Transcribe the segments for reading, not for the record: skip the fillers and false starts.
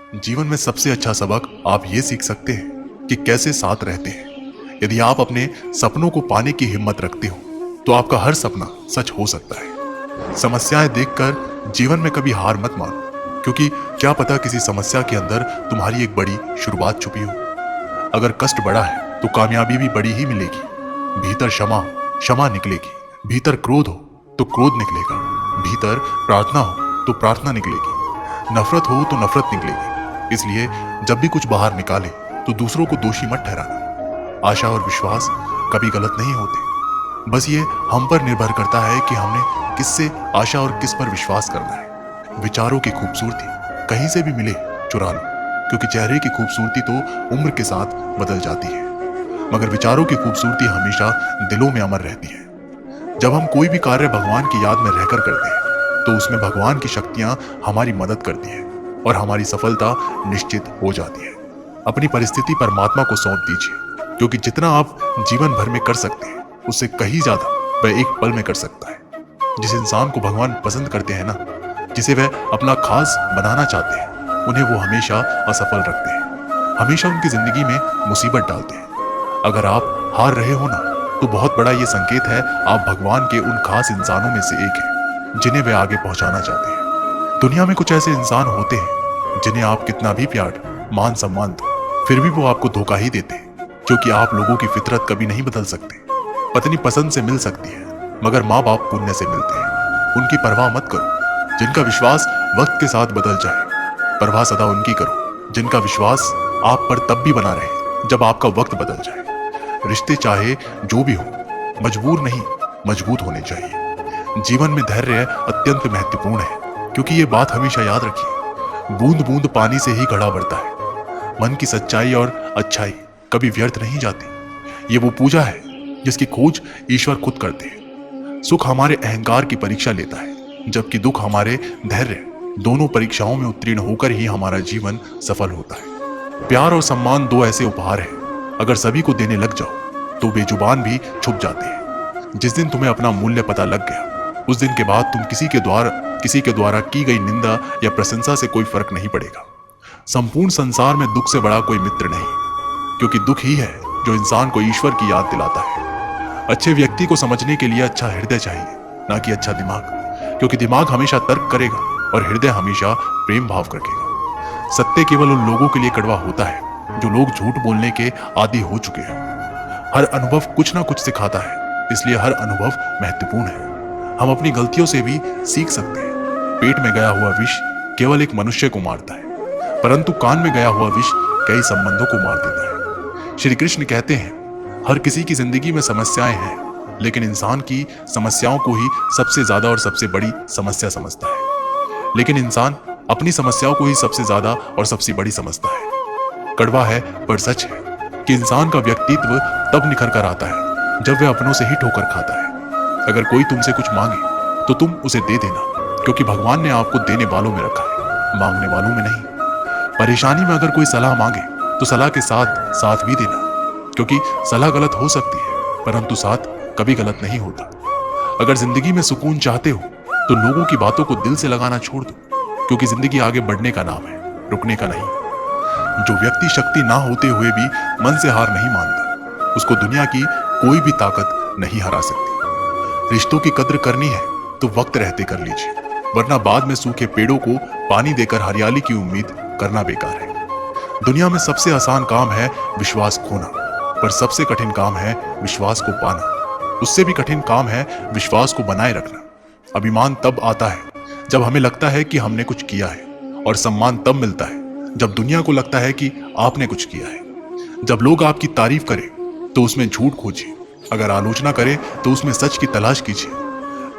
जीवन में सबसे अच्छा सबक आप ये सीख सकते हैं कि कैसे साथ रहते हैं। यदि आप अपने सपनों को पाने की हिम्मत रखते हो तो आपका हर सपना सच हो सकता है। समस्याएं देखकर जीवन में कभी हार मत मानो, क्योंकि क्या पता किसी समस्या के अंदर तुम्हारी एक बड़ी शुरुआत छुपी हो। अगर कष्ट बड़ा है तो कामयाबी भी बड़ी ही मिलेगी। भीतर क्षमा हो, क्षमा निकलेगी। भीतर क्रोध हो तो क्रोध निकलेगा। भीतर प्रार्थना हो तो प्रार्थना निकलेगी। नफरत हो तो नफरत निकलेगी। इसलिए जब भी कुछ बाहर निकाले तो दूसरों को दोषी मत ठहराना। आशा और विश्वास कभी गलत नहीं होते, बस ये हम पर निर्भर करता है कि हमने किससे आशा और किस पर विश्वास करना है। विचारों की खूबसूरती कहीं से भी मिले चुरा लो, क्योंकि चेहरे की खूबसूरती तो उम्र के साथ बदल जाती है, मगर विचारों की खूबसूरती हमेशा दिलों में अमर रहती है। जब हम कोई भी कार्य भगवान की याद में रहकर करते हैं तो उसमें भगवान की शक्तियां हमारी मदद करती है और हमारी सफलता निश्चित हो जाती है। अपनी परिस्थिति परमात्मा को सौंप दीजिए, क्योंकि जितना आप जीवन भर में कर सकते हैं उससे कहीं ज्यादा वह एक पल में कर सकता है। जिस इंसान को भगवान पसंद करते हैं ना, जिसे वह अपना खास बनाना चाहते हैं, उन्हें वो हमेशा असफल रखते हैं, हमेशा उनकी जिंदगी में मुसीबत डालते हैं। अगर आप हार रहे हो ना, तो बहुत बड़ा ये संकेत है आप भगवान के उन खास इंसानों में से एक हैं जिन्हें वे आगे पहुंचाना चाहते हैं। दुनिया में कुछ ऐसे इंसान होते हैं जिन्हें आप कितना भी प्यार मान सम्मान दो, फिर भी वो आपको धोखा ही देते हैं, क्योंकि आप लोगों की फितरत कभी नहीं बदल सकते। पत्नी पसंद से मिल सकती है, मगर माँ बाप पुण्य से मिलते हैं। उनकी परवाह मत करो जिनका विश्वास वक्त के साथ बदल जाए, परवाह सदा उनकी करो जिनका विश्वास आप पर तब भी बना रहे जब आपका वक्त बदल जाए। रिश्ते चाहे जो भी हो, मजबूर नहीं मजबूत होने चाहिए। जीवन में धैर्य अत्यंत महत्वपूर्ण है, क्योंकि ये बात हमेशा याद रखिए, बूंद बूंद पानी से ही घड़ा भरता है। मन की सच्चाई और अच्छाई कभी व्यर्थ नहीं जाती। ये वो पूजा है जिसकी खोज ईश्वर खुद करते हैं। सुख हमारे अहंकार की परीक्षा लेता है, जबकि दुख हमारे धैर्य दोनों परीक्षाओं में उत्तीर्ण होकर ही हमारा जीवन सफल होता है। प्यार और सम्मान दो ऐसे उपहार हैं, अगर सभी को देने लग जाओ तो बेजुबान भी छुप जाते हैं। जिस दिन तुम्हें अपना मूल्य पता लग गया, उस दिन के बाद तुम किसी के द्वारा की गई निंदा या प्रशंसा से कोई फर्क नहीं पड़ेगा। संपूर्ण संसार में दुख से बड़ा कोई मित्र नहीं, क्योंकि दुख ही है जो इंसान को ईश्वर की याद दिलाता है। अच्छे व्यक्ति को समझने के लिए अच्छा हृदय चाहिए, ना कि अच्छा दिमाग, क्योंकि दिमाग हमेशा तर्क करेगा और हृदय हमेशा प्रेम भाव रखेगा। सत्य केवल उन लोगों के लिए कड़वा होता है जो लोग झूठ बोलने के आदी हो चुके हैं। हर अनुभव कुछ ना कुछ सिखाता है, इसलिए हर अनुभव महत्वपूर्ण है। हम अपनी गलतियों से भी सीख सकते हैं। पेट में गया हुआ विष केवल एक मनुष्य को मारता है, परंतु कान में गया हुआ विष कई संबंधों को मार देता है। श्री कृष्ण कहते हैं, हर किसी की जिंदगी में समस्याएं हैं, लेकिन इंसान की समस्याओं को ही सबसे ज्यादा और सबसे बड़ी समस्या समझता है। लेकिन इंसान अपनी समस्याओं को ही सबसे ज्यादा और सबसे बड़ी समझता है। कड़वा है पर सच है कि इंसान का व्यक्तित्व तब निखर कर आता है जब वह अपनों से ही ठोकर खाता है। अगर कोई तुमसे कुछ मांगे तो तुम उसे दे देना, क्योंकि भगवान ने आपको देने वालों में रखा है, मांगने वालों में नहीं। परेशानी में अगर कोई सलाह मांगे तो सलाह के साथ साथ भी देना, क्योंकि सलाह गलत हो सकती है परंतु साथ कभी गलत नहीं होता। अगर जिंदगी में सुकून चाहते हो तो लोगों की बातों को दिल से लगाना छोड़ दो, क्योंकि जिंदगी आगे बढ़ने का नाम है, रुकने का नहीं। जो व्यक्ति शक्ति ना होते हुए भी मन से हार नहीं मानता, उसको दुनिया की कोई भी ताकत नहीं हरा सकती। रिश्तों की कद्र करनी है तो वक्त रहते कर लीजिए, वरना बाद में सूखे पेड़ों को पानी देकर हरियाली की उम्मीद करना बेकार है। दुनिया में सबसे आसान काम है विश्वास खोना, पर सबसे कठिन काम है विश्वास को पाना। उससे भी कठिन काम है विश्वास को बनाए रखना। अभिमान तब आता है जब हमें लगता है कि हमने कुछ किया है, और सम्मान तब मिलता है जब दुनिया को लगता है कि आपने कुछ किया है। जब लोग आपकी तारीफ करें तो उसमें झूठ खोजिए, अगर आलोचना करें तो उसमें सच की तलाश कीजिए।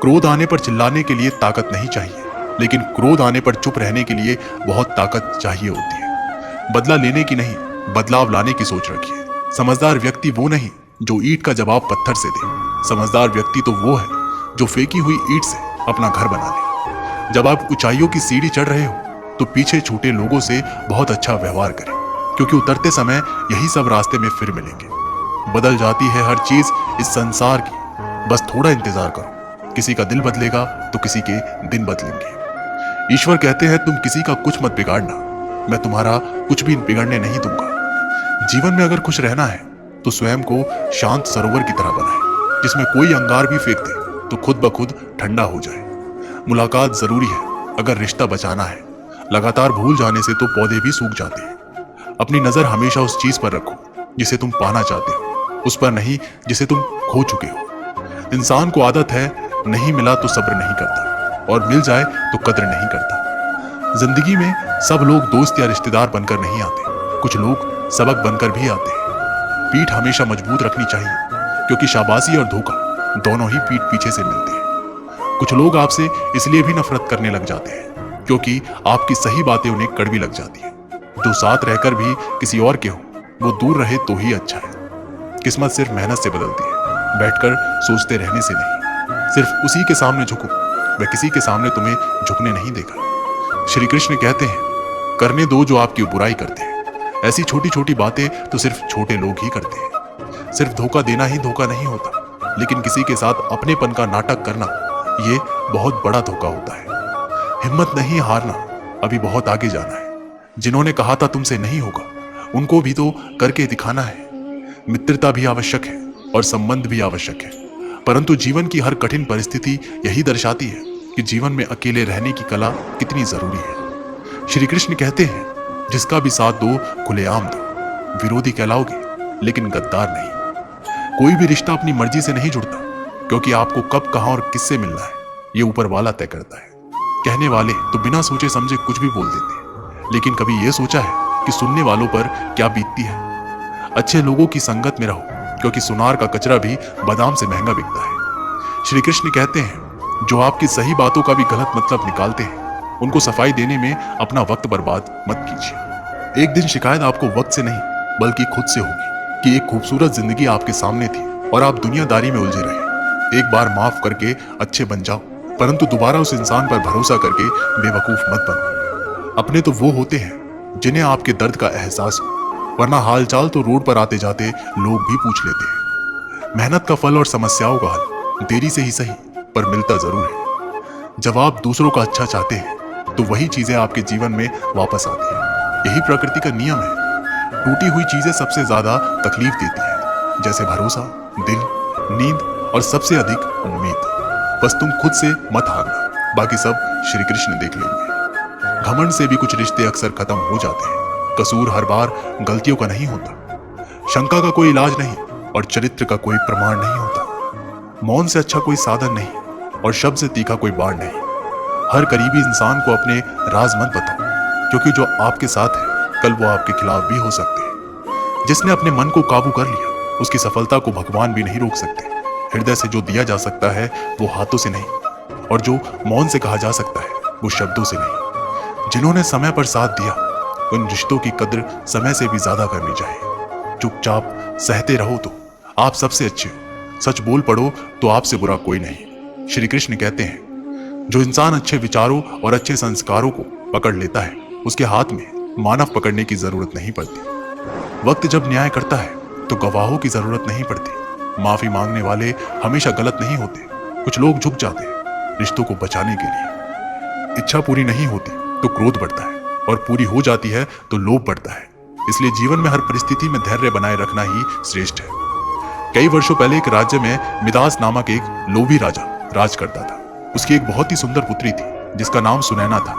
क्रोध आने पर चिल्लाने के लिए ताकत नहीं चाहिए, लेकिन क्रोध आने पर चुप रहने के लिए बहुत ताकत चाहिए होती है। बदला लेने की नहीं, बदलाव लाने की सोच रखिए। समझदार व्यक्ति वो नहीं जो ईंट का जवाब पत्थर से दे। समझदार व्यक्ति तो वो है जो फेंकी हुई ईंट से अपना घर बना ले। जब आप ऊंचाइयों की सीढ़ी चढ़ रहे हो तो पीछे छूटे लोगों से बहुत अच्छा व्यवहार करें, क्योंकि उतरते समय यही सब रास्ते में फिर मिलेंगे। बदल जाती है हर चीज इस संसार की, बस थोड़ा इंतजार करो। किसी का दिल बदलेगा तो किसी के दिन बदलेंगे। ईश्वर कहते हैं तुम किसी का कुछ मत बिगाड़ना, मैं तुम्हारा कुछ भी बिगड़ने नहीं दूंगा। जीवन में अगर खुश रहना है तो स्वयं को शांत सरोवर की तरह बनाए, जिसमें कोई अंगार भी फेंक दे तो खुद ब खुद ठंडा हो जाए। मुलाकात जरूरी है अगर रिश्ता बचाना है। लगातार भूल जाने से तो पौधे भी सूख जाते हैं। अपनी नजर हमेशा उस चीज पर रखो जिसे तुम पाना चाहते हो, उस पर नहीं जिसे तुम खो चुके हो। इंसान को आदत है नहीं मिला तो सब्र नहीं करता, और मिल जाए तो कद्र नहीं करता। जिंदगी में सब लोग दोस्त या रिश्तेदार बनकर नहीं आते, कुछ लोग सबक बनकर भी आते हैं। पीठ हमेशा मजबूत रखनी चाहिए, क्योंकि शाबाशी और धोखा दोनों ही पीठ पीछे से मिलते हैं। कुछ लोग आपसे इसलिए भी नफरत करने लग जाते हैं क्योंकि आपकी सही बातें उन्हें कड़वी लग जाती है। जो साथ रहकर भी किसी और के हो, वो दूर रहे तो ही अच्छा है। किस्मत सिर्फ मेहनत से बदलती है, बैठकर सोचते रहने से नहीं। सिर्फ उसी के सामने झुको, वह किसी के सामने तुम्हें झुकने नहीं देगा। श्री कृष्ण कहते हैं, करने दो जो आपकी बुराई करते हैं। ऐसी छोटी छोटी बातें तो सिर्फ छोटे लोग ही करते हैं। सिर्फ धोखा देना ही धोखा नहीं होता, लेकिन किसी के साथ अपनेपन का नाटक करना, ये बहुत बड़ा धोखा होता है। हिम्मत नहीं हारना, अभी बहुत आगे जाना है। जिन्होंने कहा था तुमसे नहीं होगा, उनको भी तो करके दिखाना है। मित्रता भी आवश्यक है और संबंध भी आवश्यक है, परंतु जीवन की हर कठिन परिस्थिति यही दर्शाती है कि जीवन में अकेले रहने की कला कितनी जरूरी है। श्री कृष्ण कहते हैं, जिसका भी साथ दो खुलेआम दो, विरोधी कहलाओगे लेकिन गद्दार नहीं। कोई भी रिश्ता अपनी मर्जी से नहीं जुड़ता, क्योंकि आपको कब कहां और किससे मिलना है ये ऊपर वाला तय करता है। कहने वाले तो बिना सोचे समझे कुछ भी बोल देते हैं, लेकिन कभी यह सोचा है कि सुनने वालों पर क्या बीतती है। अच्छे लोगों की संगत में रहो, क्योंकि सुनार का कचरा भी बादाम से महंगा बिकता है। श्री कृष्ण कहते हैं, जो आपकी सही बातों का भी गलत मतलब निकालते हैं, उनको सफाई देने में अपना वक्त बर्बाद मत कीजिए। एक दिन शिकायत आपको वक्त से नहीं बल्कि खुद से होगी कि एक खूबसूरत जिंदगी आपके सामने थी और आप दुनियादारी में उलझे रहे। एक बार माफ करके अच्छे बन जाओ, परंतु दोबारा उस इंसान पर भरोसा करके बेवकूफ मत बनो। अपने तो वो होते हैं जिन्हें आपके दर्द का एहसास हो, वरना हालचाल तो रोड पर आते जाते लोग भी पूछ लेते हैं। मेहनत का फल और समस्याओं का हल देरी से ही सही पर मिलता जरूर है। जब आप दूसरों का अच्छा चाहते हैं तो वही चीजें आपके जीवन में वापस आती हैं। यही प्रकृति का नियम है। टूटी हुई चीजें सबसे ज्यादा तकलीफ देती हैं, जैसे भरोसा, दिल, नींद और सबसे अधिक उम्मीद। बस तुम खुद से मत हारना, बाकी सब श्री कृष्ण देख लेंगे। घमंड से भी कुछ रिश्ते अक्सर खत्म हो जाते हैं। कसूर हर बार गलतियों का नहीं होता। शंका का कोई इलाज नहीं और चरित्र का कोई प्रमाण नहीं होता। मौन से अच्छा कोई साधन नहीं और शब्द से तीखा कोई बाण नहीं। हर करीबी इंसान को अपने राज मत बताओ, क्योंकि जो आपके साथ है कल वो आपके खिलाफ भी हो सकते हैं। जिसने अपने मन को काबू कर लिया, उसकी सफलता को भगवान भी नहीं रोक सकते। हृदय से जो दिया जा सकता है वो हाथों से नहीं, और जो मौन से कहा जा सकता है वो शब्दों से नहीं। जिन्होंने समय पर साथ दिया, उन रिश्तों की कद्र समय से भी ज्यादा करनी चाहिए। चुपचाप सहते रहो तो आप सबसे अच्छे हो, सच बोल पड़ो तो आपसे बुरा कोई नहीं। श्री कृष्ण कहते हैं, जो इंसान अच्छे विचारों और अच्छे संस्कारों को पकड़ लेता है, उसके हाथ में मानव पकड़ने की जरूरत नहीं पड़ती। वक्त जब न्याय करता है तो गवाहों की जरूरत नहीं पड़ती। माफी मांगने वाले हमेशा गलत नहीं होते। कुछ लोग झुक जाते हैं रिश्तों को बचाने के लिए। इच्छा पूरी नहीं होती तो क्रोध बढ़ता है, और पूरी हो जाती है तो लोभ बढ़ता है। इसलिए जीवन में हर परिस्थिति में धैर्य बनाए रखना ही श्रेष्ठ है। कई वर्षों पहले एक राज्य में मिदास नामक एक लोभी राजा राज करता था। उसकी एक बहुत ही सुंदर पुत्री थी जिसका नाम सुनैना था।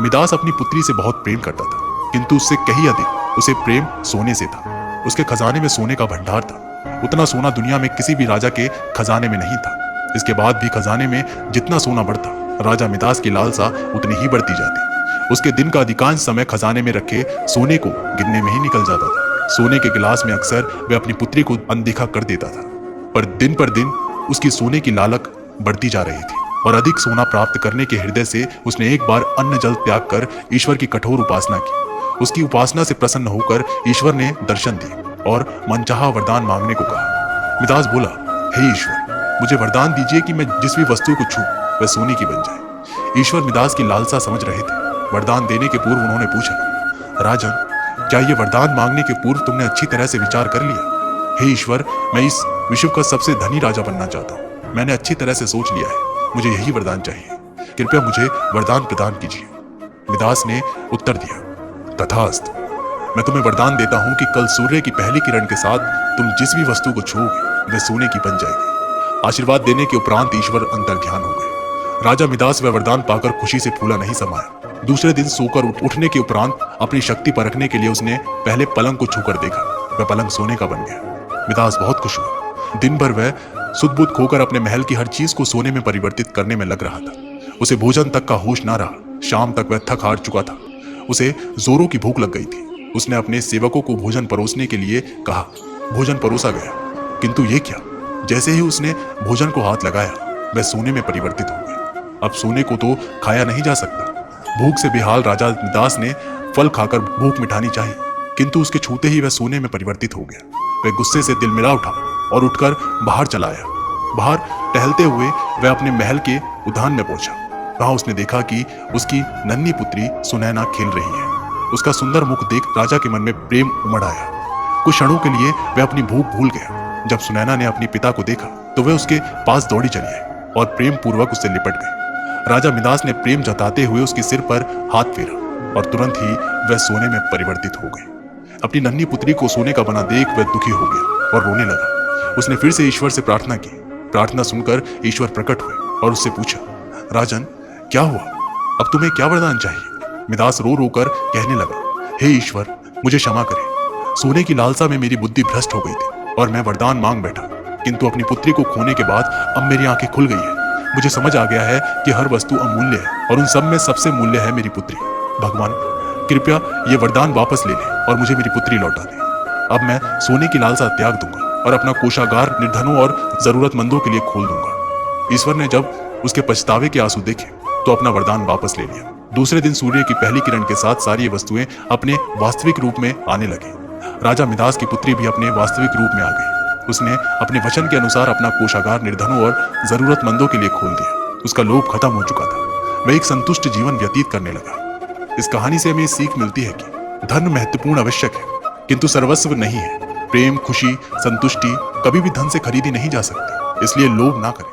मिदास अपनी पुत्री से बहुत प्रेम करता था, किंतु उससे कहीं अधिक उसे प्रेम सोने से था। उसके खजाने में सोने का भंडार था। उतना सोना दुनिया में किसी भी राजा के खजाने में नहीं था। इसके बाद भी खजाने में जितना सोना बढ़ता, राजा मिदास की लालसा उतनी ही बढ़ती जाती। उसके दिन का अधिकांश समय खजाने में रखे सोने को गिनने में ही निकल जाता था। सोने के गिलास में अक्सर वह अपनी पुत्री को अनदेखा कर देता था, पर दिन उसकी सोने की लालक बढ़ती जा रही थी, और अधिक सोना प्राप्त करने के हृदय से उसने एक बार अन्न जल त्याग कर ईश्वर की कठोर उपासना की। उसकी उपासना से प्रसन्न होकर ईश्वर ने दर्शन दिए और मनचाहा वरदान मांगने को कहा। मिदास बोला, हे ईश्वर, मुझे वरदान दीजिए कि मैं जिस भी वस्तु को छू वह सोने की बन जाए। ईश्वर मिदास की लालसा समझ रहे थे। वरदान देने के पूर्व उन्होंने पूछा, राजन, क्या ये वरदान मांगने के पूर्व तुमने अच्छी तरह से विचार कर लिया? हे ईश्वर, मैं इस विश्व का सबसे धनी राजा बनना चाहता हूँ। मैंने अच्छी तरह से सोच लिया है, मुझे यही वरदान चाहिए। कृपया मुझे वरदान प्रदान कीजिए। मिदास ने उत्तर दिया, तथास्तु। मैं तुम्हें वरदान देता हूं कि कल सूर्य की पहली किरण के साथ तुम जिस भी वस्तु को छूओगे वह सोने की बन जाएगी। आशीर्वाद देने के उपरांत ईश्वर अंतर्ध्यान हो गए। राजा मिदास वह वरदान पाकर खुशी से फूला नहीं समाया। दूसरे दिन सोकर उठने के उपरांत अपनी शक्ति परखने के लिए उसने पहले पलंग को छूकर देखा। वह पलंग सोने का बन गया। मिदास बहुत खुश हुआ। दिन भर वह सुध-बुध खोकर अपने महल की हर चीज को सोने में परिवर्तित करने में लग रहा था। उसे भोजन तक का होश ना रहा। शाम तक वह थक हार चुका था। उसे जोरों की भूख लग गई थी। उसने अपने सेवकों को भोजन परोसने के लिए कहा। भोजन परोसा गया, किंतु ये क्या, जैसे ही उसने भोजन को हाथ लगाया वह सोने में परिवर्तित हो गया। अब सोने को तो खाया नहीं जा सकता। भूख से बेहाल राजा मिदास ने फल खाकर भूख मिटानी चाहिए, किंतु उसके छूते ही वह सोने में परिवर्तित हो गया। वह गुस्से से दिलमिला उठा और उठकर बाहर चला आया। बाहर टहलते हुए वह अपने महल के उद्यान में पहुंचा। वहां उसने देखा कि उसकी नन्ही पुत्री सुनैना खेल रही है। उसका सुंदर मुख देख राजा के मन में प्रेम उमड़ आया। कुछ क्षणों के लिए वह अपनी भूख भूल गया। जब सुनैना ने अपने पिता को देखा तो वह उसके पास दौड़ी चली आई और प्रेम पूर्वक उससे लिपट गई। राजा मिदास ने प्रेम जताते हुए उसके सिर पर हाथ फेरा और तुरंत ही वह सोने में परिवर्तित हो गई। अपनी नन्ही पुत्री को सोने का बना देख वह दुखी हो गया और रोने लगा। उसने फिर से ईश्वर से प्रार्थना की। प्रार्थना सुनकर ईश्वर प्रकट हुए और उससे पूछा, राजन क्या हुआ, अब तुम्हें क्या वरदान चाहिए? मिदास रो रो कर कहने लगा, हे ईश्वर, मुझे क्षमा करें। सोने की लालसा में मेरी बुद्धि भ्रष्ट हो गई थी और मैं वरदान मांग बैठा, किंतु अपनी पुत्री को खोने के बाद अब मेरी आंखें खुल गई है। मुझे समझ आ गया है कि हर वस्तु अमूल्य है और उन सब में सबसे मूल्य है मेरी पुत्री। भगवान, कृपया ये वरदान वापस ले लें और मुझे मेरी पुत्री लौटा दें। अब मैं सोने की लालसा त्याग दूंगा और अपना कोषागार निर्धनों और जरूरतमंदों के लिए खोल दूंगा। ईश्वर ने जब उसके पछतावे के आंसू देखे तो अपना वरदान वापस ले लिया। दूसरे दिन सूर्य की पहली किरण के साथ सारी वस्तुएं अपने वास्तविक रूप में आने लगी। राजा मिदास की पुत्री भी अपने वास्तविक रूप में आ गई। उसने अपने वचन के अनुसार अपना कोषागार निर्धनों और जरूरतमंदों के लिए खोल दिया। उसका लोभ खत्म हो चुका था। वह एक संतुष्ट जीवन व्यतीत करने लगा। इस कहानी से हमें सीख मिलती है कि धन महत्वपूर्ण आवश्यक है, किंतु सर्वस्व नहीं है। प्रेम, खुशी, संतुष्टि कभी भी धन से खरीदी नहीं जा सकती, इसलिए लोभ ना करें।